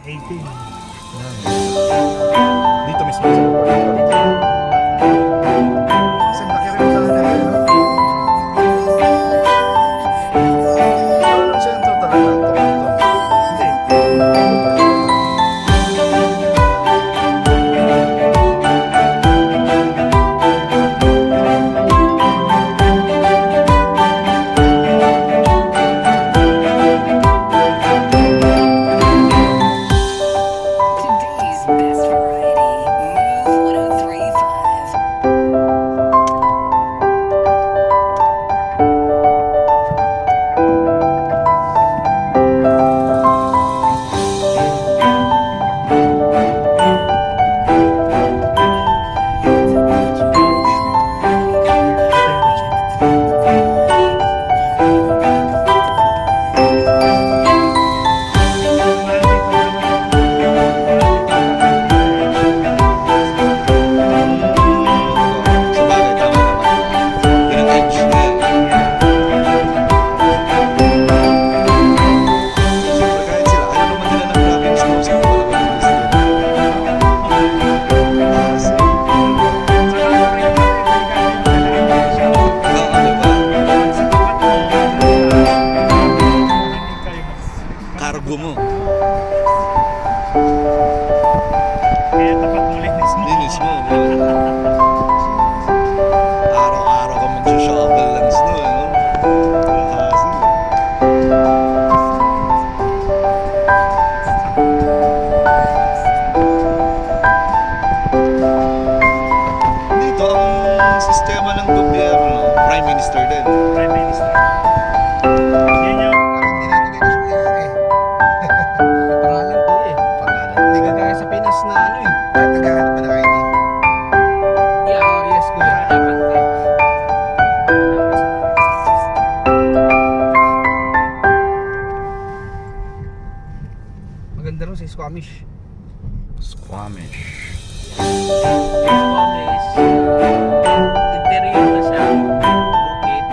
18. Dito mismo sa lugar. Isang laki rin sa kanila, no? Anong sentro talaga? Hindi. Today's best variety, Move 1035. Sa bagay, tama naman. Ganun edge na yan. Siyempre kahit sila, ayaw naman nila ng grabing snow sa talagang gusto nila. Kasi, cargo mo. Kaya tapat mo linis mo. Linis mo. Araw-araw ka mag-shovel ng snow, no? Kasi, dito ang sistema ng gobyerno, Prime Minister din. Prime Minister. Yan yung Pangalan ko eh. Pangalan. Hindi ka kaya sa Pinas na ano eh. Naghahanap pa ng ID. Yeah, yes kuya. Dapat eh. Maganda rin si Squamish. Squamish. Promise, interior na siya, bukid.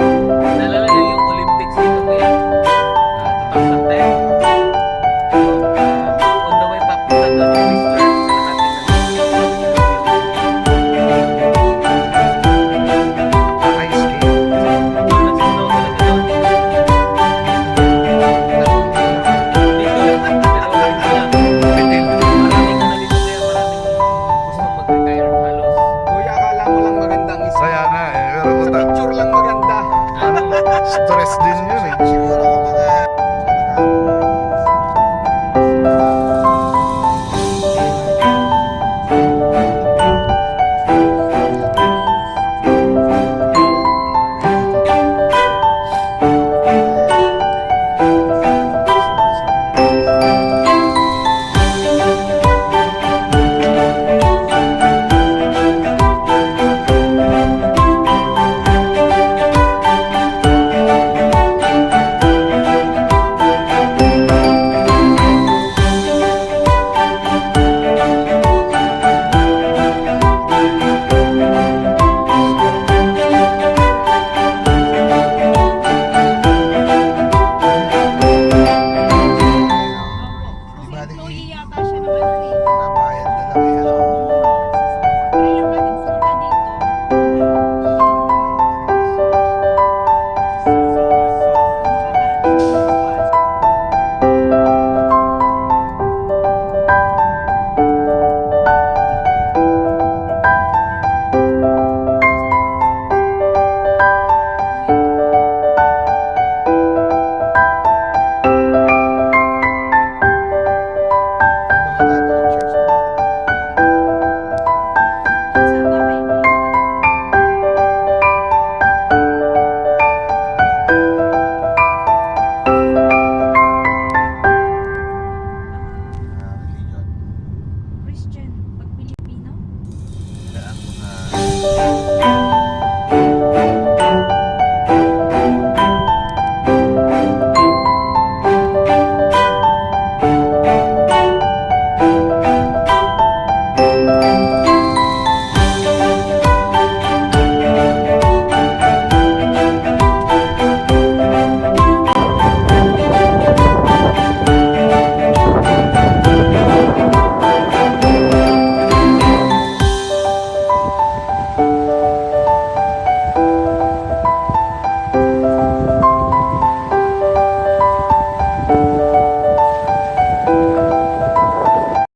Naalala niyo yung Olympics dito kuya? 2010. On the way papunta doon yung Whistler, Ice skate. doon nagsisnow talaga doon. Dito lang, pero dito lang. Maraming ano dito kuya, maraming gustong mag-retire halos. Kuya, akala mo lang magandang isa. Kaya nga eh, pero Sa picture lang maganda. stress din yun eh. Siguro ako mga... Nabayad na lang yan.